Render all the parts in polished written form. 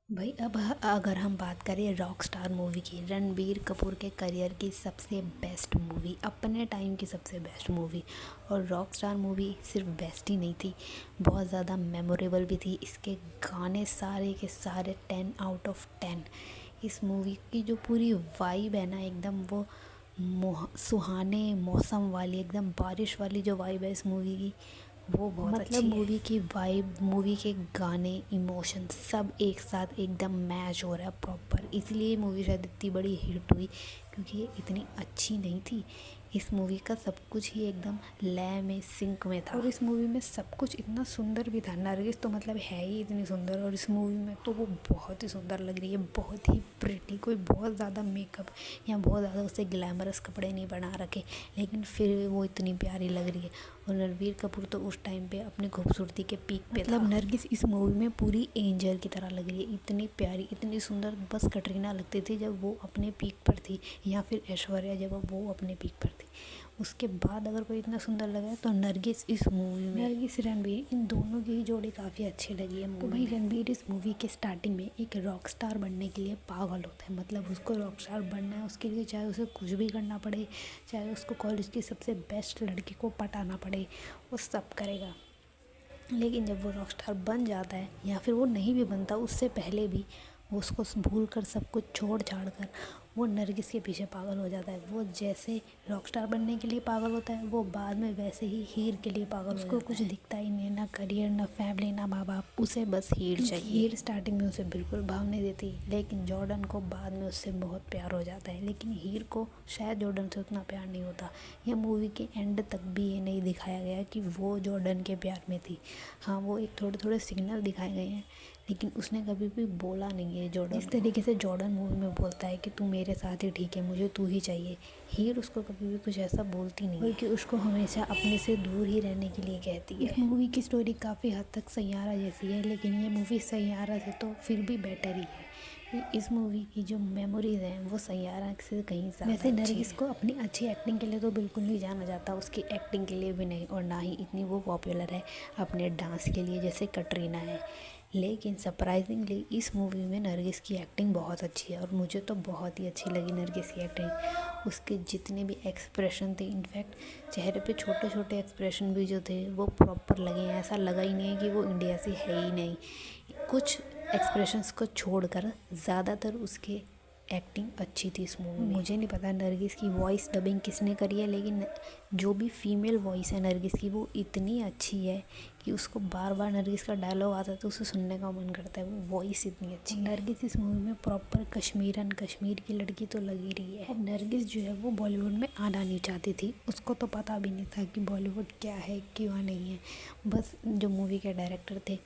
भाई अब अगर हम बात करें रॉक स्टार मूवी की, रणबीर कपूर के करियर की सबसे बेस्ट मूवी, अपने टाइम की सबसे बेस्ट मूवी। और रॉक स्टार मूवी सिर्फ बेस्ट ही नहीं थी, बहुत ज़्यादा मेमोरेबल भी थी। इसके गाने सारे के सारे 10 आउट ऑफ 10। इस मूवी की जो पूरी वाइब है ना, एकदम वो सुहाने मौसम वाली, एकदम बारिश वाली जो वाइब है इस मूवी की, वो बहुत मतलब अच्छी है। मूवी की वाइब, मूवी के गाने, इमोशन सब एक साथ एकदम मैच हो रहा है प्रॉपर। इसलिए मूवी शायद इतनी बड़ी हिट हुई, क्योंकि ये इतनी अच्छी नहीं थी। इस मूवी का सब कुछ ही एकदम लय में, सिंक में था। और इस मूवी में सब कुछ इतना सुंदर भी था। नरगिस तो मतलब है ही इतनी सुंदर, और इस मूवी में तो वो बहुत ही सुंदर लग रही है, बहुत ही प्रिटी। कोई बहुत ज़्यादा मेकअप या बहुत ज़्यादा उससे ग्लैमरस कपड़े नहीं बना रखे, लेकिन फिर वो इतनी प्यारी लग रही है। और रणबीर कपूर तो उस टाइम पे अपनी खूबसूरती के पीक पे था। मतलब नरगिस इस मूवी में पूरी एंजल की तरह लग रही है, इतनी प्यारी, इतनी सुंदर। बस कटरीना लगती थी जब वो अपने पीक पर थी, या फिर ऐश्वर्या जब वो अपने पीक पर थी। उसके बाद अगर कोई इतना सुंदर लगा है तो नरगिस इस मूवी में। नरगिस रणबीर इन दोनों की जोड़ी काफ़ी अच्छी लगी है। तो भाई रणबीर इस मूवी के स्टार्टिंग में एक रॉक स्टार बनने के लिए पागल होता है। मतलब उसको रॉक स्टार बनना है, उसके लिए चाहे उसे कुछ भी करना पड़े, चाहे उसको कॉलेज की सबसे बेस्ट लड़की को पटाना पड़े, वो सब करेगा। लेकिन जब वो रॉक स्टार बन जाता है, या फिर वो नहीं भी बनता, उससे पहले भी वो उसको भूल कर, सब कुछ छोड़ छाड़ कर वो नरगिस के पीछे पागल हो जाता है। वो जैसे रॉक स्टार बनने के लिए पागल होता है, वो बाद में वैसे ही हीर के लिए पागल हो जाता है। उसको कुछ दिखता ही नहीं, ना करियर, ना फैमिली, ना माँ बाप, उसे बस हीर चाहिए। हीर स्टार्टिंग में उसे बिल्कुल भाव नहीं देती, लेकिन जॉर्डन को बाद में उससे बहुत प्यार हो जाता है। लेकिन हीर को शायद जॉर्डन से उतना प्यार नहीं होता। यह मूवी के एंड तक भी ये नहीं दिखाया गया कि वो जॉर्डन के प्यार में थी। हाँ, वो एक थोड़े थोड़े सिग्नल दिखाए गए हैं, लेकिन उसने कभी भी बोला नहीं है जॉर्डन। इस तरीके से जॉर्डन मूवी में बोलता है कि तू मेरे साथ ही ठीक है, मुझे तू ही चाहिए। हीर उसको कभी भी कुछ ऐसा बोलती नहीं, बल्कि उसको हमेशा अपने से दूर ही रहने के लिए कहती है। इस मूवी की स्टोरी काफ़ी हद तक सैयारा जैसी है, लेकिन ये मूवी सैयारा से तो फिर भी बेटर ही है। इस मूवी की जो मेमोरीज हैं वो सैयारा से कहीं ज़्यादा वैसे नरगिस को अपनी अच्छी एक्टिंग के लिए तो बिल्कुल नहीं जाना जाता, उसकी एक्टिंग के लिए भी नहीं, और ना ही इतनी वो पॉपुलर है अपने डांस के लिए जैसे कटरीना है। लेकिन सरप्राइजिंगली इस मूवी में नरगिस की एक्टिंग बहुत अच्छी है, और मुझे तो बहुत ही अच्छी लगी नरगिस की एक्टिंग। उसके जितने भी एक्सप्रेशन थे, इनफैक्ट चेहरे पे छोटे छोटे एक्सप्रेशन भी जो थे वो प्रॉपर लगे हैं। ऐसा लगा ही नहीं है कि वो इंडिया से है ही नहीं। कुछ एक्सप्रेशंस को छोड़कर ज़्यादातर उसके एक्टिंग अच्छी थी इस मूवी में। मुझे नहीं पता नरगिस की वॉइस डबिंग किसने करी है, लेकिन जो भी फीमेल वॉइस है नरगिस की, वो इतनी अच्छी है कि उसको बार बार नरगिस का डायलॉग आता है तो उसे सुनने का मन करता है। वो वॉइस इतनी अच्छी है। नरगिस इस मूवी में प्रॉपर कश्मीरन, कश्मीर की लड़की तो लगी रही है। नरगिस जो है वो बॉलीवुड में आना नहीं चाहती थी, उसको तो पता भी नहीं था कि बॉलीवुड क्या है, क्यों नहीं है। बस जो मूवी के डायरेक्टर थे,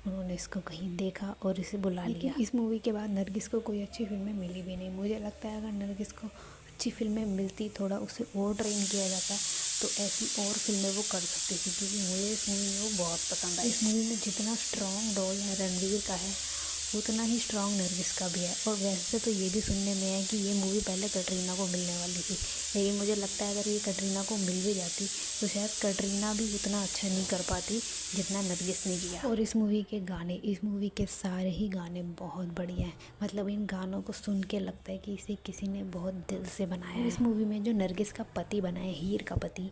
उन्होंने इसको कहीं देखा और इसे बुला लिया। इस मूवी के बाद नरगिस को कोई अच्छी फिल्में मिली भी नहीं। मुझे लगता है अगर नरगिस को अच्छी फिल्में मिलती, थोड़ा उसे और ट्रेन किया जाता, तो ऐसी और फिल्में वो कर सकती थी, क्योंकि मुझे इस मूवी में वो बहुत पसंद आई। इस मूवी में जितना स्ट्रॉन्ग रोल है रणवीर का है, उतना ही स्ट्रॉन्ग नरगिस का भी है। और वैसे तो ये भी सुनने में है कि ये मूवी पहले कटरीना को मिलने वाली थी, लेकिन मुझे लगता है अगर ये कटरीना को मिल भी जाती तो शायद कटरीना भी उतना अच्छा नहीं कर पाती जितना नरगिस ने किया। और इस मूवी के गाने, इस मूवी के सारे ही गाने बहुत बढ़िया हैं। मतलब इन गानों को सुन के लगता है कि इसे किसी ने बहुत दिल से बनाया है। इस मूवी में जो नरगिस का पति बना है, हीर का पति,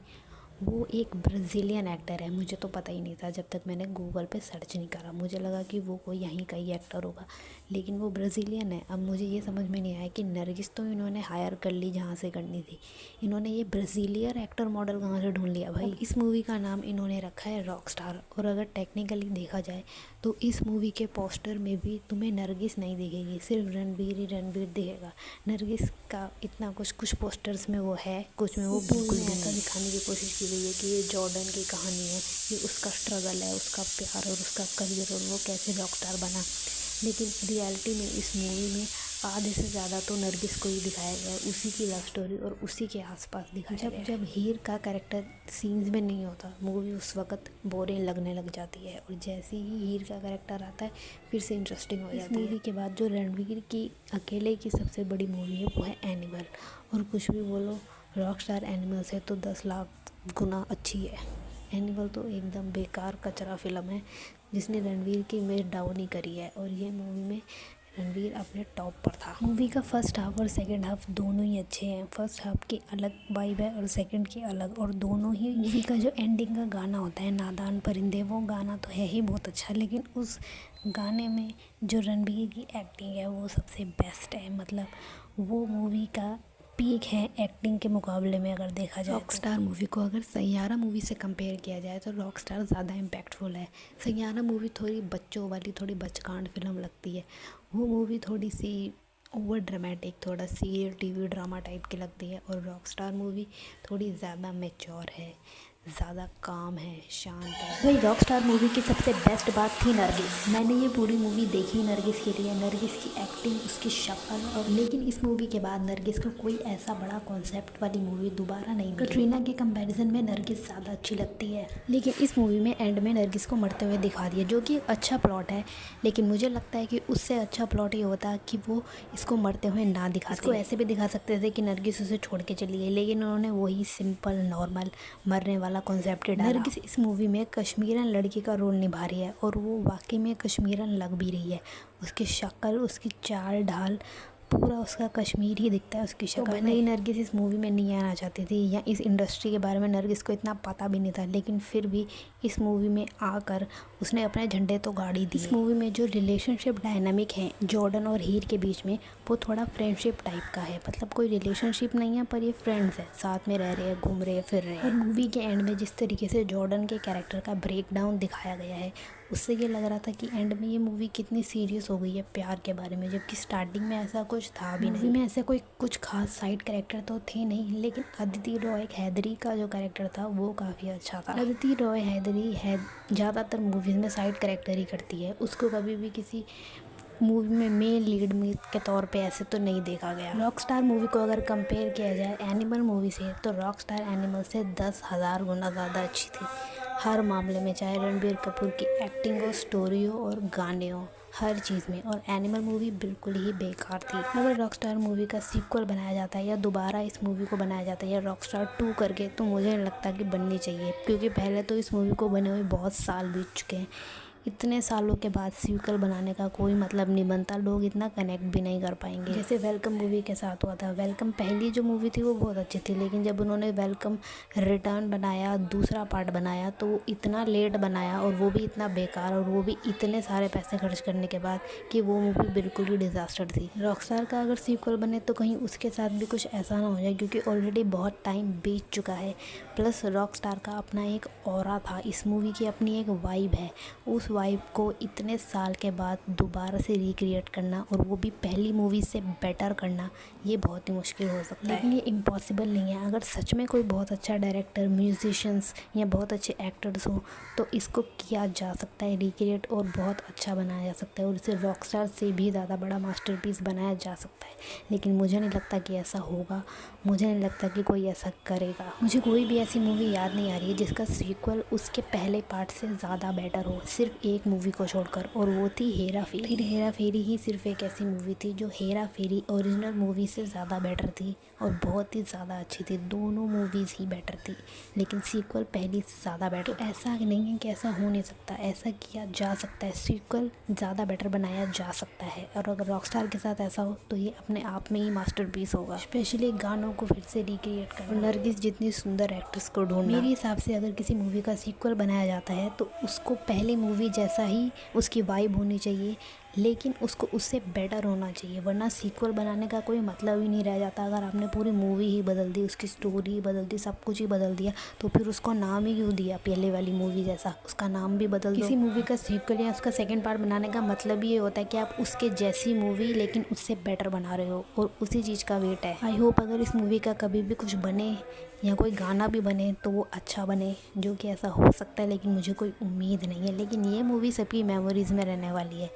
वो एक ब्राज़ीलियन एक्टर है। मुझे तो पता ही नहीं था जब तक मैंने गूगल पे सर्च नहीं करा। मुझे लगा कि वो कोई यहीं का ही एक्टर होगा, लेकिन वो ब्राज़ीलियन है। अब मुझे ये समझ में नहीं आया कि नरगिस तो इन्होंने हायर कर ली जहाँ से करनी थी, इन्होंने ये ब्राज़ीलियर एक्टर मॉडल कहाँ से ढूंढ लिया भाई। इस मूवी का नाम इन्होंने रखा है रॉक स्टार, और अगर टेक्निकली देखा जाए तो इस मूवी के पोस्टर में भी तुम्हें नरगिस नहीं दिखेगी, सिर्फ रणबीर ही रणबीर दिखेगा। नरगिस का इतना कुछ पोस्टर्स में वो है, कुछ में वो बिल्कुल भी ऐसा दिखाने की कोशिश की गई है कि ये जॉर्डन की कहानी है, ये उसका स्ट्रगल है, उसका प्यार और उसका करियर, और वो कैसे रॉक स्टार बना। लेकिन रियलिटी में इस मूवी में आधे से ज़्यादा तो नरगिस को ही दिखाया गया है, उसी की लव स्टोरी और उसी के आसपास दिखाया गया है। जब हीर का कैरेक्टर सीन्स में नहीं होता, मूवी उस वक्त बोरिंग लगने लग जाती है, और जैसे ही हीर का कैरेक्टर आता है फिर से इंटरेस्टिंग हो जाती है। इस मूवी के बाद जो रणवीर की अकेले की सबसे बड़ी मूवी है वो है एनिमल। और कुछ भी बोलो, रॉक स्टार एनिमल से तो 10 लाख गुना अच्छी है। एनिमल तो एकदम बेकार कचरा फिल्म है, जिसने रणवीर की इमेज डाउन ही करी है। और ये मूवी में रणवीर अपने टॉप पर था। मूवी का फर्स्ट हाफ और सेकंड हाफ दोनों ही अच्छे हैं। फर्स्ट हाफ की अलग वाइब है और सेकंड की अलग, और दोनों ही मूवी का जो एंडिंग का गाना होता है नादान परिंदे, वो गाना तो है ही बहुत अच्छा, लेकिन उस गाने में जो रणवीर की एक्टिंग है वो सबसे बेस्ट है। मतलब वो मूवी का पीक है एक्टिंग के मुकाबले में अगर देखा जाए। रॉकस्टार मूवी को अगर सैयारा मूवी से कंपेयर किया जाए तो रॉकस्टार ज़्यादा इम्पैक्टफुल है। सैयारा मूवी थोड़ी बच्चों वाली, थोड़ी बचकान फिल्म लगती है। वो मूवी थोड़ी सी ओवर ड्रामेटिक, थोड़ा सीरियल टीवी ड्रामा टाइप की लगती है, और रॉकस्टार मूवी थोड़ी ज़्यादा मैच्योर है, ज़्यादा काम है, शांत है। वही रॉकस्टार मूवी की सबसे बेस्ट बात थी नरगिस। मैंने ये पूरी मूवी देखी नरगिस के लिए, नरगिस की एक्टिंग, उसकी शक्ल, और लेकिन इस मूवी के बाद नरगिस को कोई ऐसा बड़ा कॉन्सेप्ट वाली मूवी दोबारा नहीं मिली। कटरीना के कंपैरिजन में नरगिस ज़्यादा अच्छी लगती है। लेकिन इस मूवी में एंड में नरगिस को मरते हुए दिखा दिया, जो कि अच्छा प्लॉट है, लेकिन मुझे लगता है कि उससे अच्छा प्लॉट ये होता कि वो इसको मरते हुए ना दिखाते। इसको ऐसे भी दिखा सकते थे कि नरगिस उसे छोड़ के चली गई, लेकिन उन्होंने वही सिंपल नॉर्मल मरने वाला कॉन्सेप्ट डाला। नरगिस इस मूवी में कश्मीरन लड़की का रोल निभा रही है, और वो वाकई में कश्मीरन लग भी रही है। उसकी शक्ल, उसकी चाल ढाल, पूरा उसका कश्मीर ही दिखता है उसकी शक्ल। भले ही नरगिस इस मूवी में नहीं आना चाहती थी, या इस इंडस्ट्री के बारे में नरगिस को इतना पता भी नहीं था, लेकिन फिर भी इस मूवी में आकर उसने अपने झंडे तो गाड़ी दी। इस मूवी में जो रिलेशनशिप डायनामिक है जॉर्डन और हीर के बीच में, वो थोड़ा फ्रेंडशिप टाइप का है। मतलब कोई रिलेशनशिप नहीं है, पर ये फ्रेंड्स है, साथ में रह रहे हैं, घूम रहे हैं, फिर रहे हैं। और मूवी के एंड में जिस तरीके से जॉर्डन के कैरेक्टर का ब्रेक डाउन दिखाया गया है, उससे ये लग रहा था कि एंड में ये मूवी कितनी सीरियस हो गई है प्यार के बारे में, जबकि स्टार्टिंग में ऐसा कुछ था भी नहीं। मूवी में ऐसे कोई कुछ खास साइड कैरेक्टर तो थे नहीं, लेकिन अदिति रॉय हैदरी का जो कैरेक्टर था वो काफ़ी अच्छा था। अदिति रॉय हैदरी है ज़्यादातर मूवीज़ में साइड कैरेक्टर ही करती है, उसको कभी भी किसी मूवी में मेन लीड में के तौर पे ऐसे तो नहीं देखा गया। रॉकस्टार मूवी को अगर कंपेयर किया जाए एनिमल मूवी से, तो रॉकस्टार एनिमल से 10,000 गुना ज़्यादा अच्छी थी हर मामले में, चाहे रणबीर कपूर की एक्टिंग हो, स्टोरी हो और गाने हो, हर चीज़ में। और एनिमल मूवी बिल्कुल ही बेकार थी। अगर रॉकस्टार मूवी का सीक्वल बनाया जाता है या दोबारा इस मूवी को बनाया जाता है या रॉकस्टार 2 करके, तो मुझे नहीं लगता कि बननी चाहिए, क्योंकि पहले तो इस मूवी को बने हुए बहुत साल बीत चुके हैं। इतने सालों के बाद सीक्वल बनाने का कोई मतलब नहीं बनता, लोग इतना कनेक्ट भी नहीं कर पाएंगे। जैसे वेलकम मूवी के साथ हुआ था। वेलकम पहली जो मूवी थी वो बहुत अच्छी थी, लेकिन जब उन्होंने वेलकम रिटर्न बनाया, दूसरा पार्ट बनाया, तो वो इतना लेट बनाया, और वो भी इतना बेकार, और वो भी इतने सारे पैसे खर्च करने के बाद, कि वो मूवी बिल्कुल ही डिज़ास्टर थी। रॉकस्टार का अगर सीक्वल बने तो कहीं उसके साथ भी कुछ ऐसा ना हो जाए, क्योंकि ऑलरेडी बहुत टाइम बीत चुका है। प्लस रॉकस्टार का अपना एक ऑरा था, इस मूवी की अपनी एक वाइब है। उस वाइब को इतने साल के बाद दोबारा से रिक्रिएट करना, और वो भी पहली मूवी से बेटर करना, ये बहुत ही मुश्किल हो सकता है, लेकिन ये इम्पॉसिबल नहीं है। अगर सच में कोई बहुत अच्छा डायरेक्टर, म्यूजिशियंस या बहुत अच्छे एक्टर्स हो, तो इसको किया जा सकता है रिक्रिएट, और बहुत अच्छा बनाया जा सकता है, और इसे रॉकस्टार से भी ज़्यादा बड़ा मास्टरपीस बनाया जा सकता है। लेकिन मुझे नहीं लगता कि ऐसा होगा, मुझे नहीं लगता कि कोई ऐसा करेगा। मुझे कोई भी ऐसी मूवी याद नहीं आ रही है जिसका सीक्वल उसके पहले पार्ट से ज़्यादा बेटर हो, सिर्फ एक मूवी को छोड़कर, और वो थी हेरा फेरी। फिर हेरा फेरी ही सिर्फ एक ऐसी मूवी थी जो हेरा फेरी ओरिजिनल मूवी से ज़्यादा बेटर थी, और बहुत ही ज़्यादा अच्छी थी। दोनों मूवीज़ ही बेटर थी, लेकिन सीक्वल पहली से ज़्यादा बेटर। तो ऐसा नहीं है कि ऐसा हो नहीं सकता, ऐसा किया जा सकता है, सीक्वल ज़्यादा बेटर बनाया जा सकता है। और अगर रॉकस्टार के साथ ऐसा हो तो ये अपने आप में ही मास्टरपीस होगा, स्पेशली गानों को फिर से रिक्रिएट करना, और नरगिस जितनी सुंदर एक्ट्रेस को ढूंढना। मेरे हिसाब से अगर किसी मूवी का सीक्वल बनाया जाता है तो उसको पहली मूवी जैसा ही उसकी वाइब होनी चाहिए, लेकिन उसको उससे बेटर होना चाहिए, वरना सीक्वल बनाने का कोई मतलब ही नहीं रह जाता। अगर आपने पूरी मूवी ही बदल दी, उसकी स्टोरी ही बदल दी, सब कुछ ही बदल दिया, तो फिर उसको नाम ही क्यों दिया पहले वाली मूवी जैसा, उसका नाम भी बदल दो। किसी मूवी का सीक्वल या उसका सेकंड पार्ट बनाने का मतलब ये होता है कि आप उसके जैसी मूवी लेकिन उससे बेटर बना रहे हो, और उसी चीज़ का वेट है। आई होप अगर इस मूवी का कभी भी कुछ बने या कोई गाना भी बने तो वो अच्छा बने, जो कि ऐसा हो सकता है, लेकिन मुझे कोई उम्मीद नहीं है। लेकिन ये मूवी सबकी मेमोरीज़ में रहने वाली है,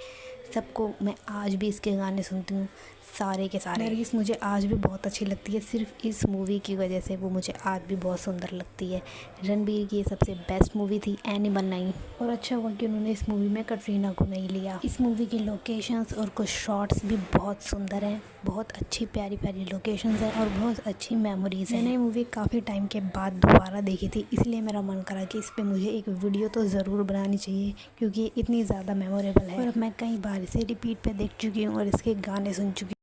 सबको, मैं आज भी इसके गाने सुनती हूँ, सारे के सारे। नरगिस मुझे आज भी बहुत अच्छी लगती है, सिर्फ इस मूवी की वजह से वो मुझे आज भी बहुत सुंदर लगती है। रणबीर की ये सबसे बेस्ट मूवी थी, एनिमल नहीं। और अच्छा हुआ कि उन्होंने इस मूवी में कटरीना को नहीं लिया। इस मूवी की लोकेशंस और कुछ शॉट्स भी बहुत सुंदर हैं, बहुत अच्छी प्यारी प्यारी लोकेशंस हैं और बहुत अच्छी मेमोरीज हैं। मैंने ये मूवी काफ़ी टाइम के बाद दोबारा देखी थी, इसलिए मेरा मन करा कि इस पर मुझे एक वीडियो तो ज़रूर बनानी चाहिए, क्योंकि इतनी ज़्यादा मेमोरेबल है और अब मैं कई बार इसे रिपीट पे देख चुकी हूँ और इसके गाने सुन चुकी हूँ।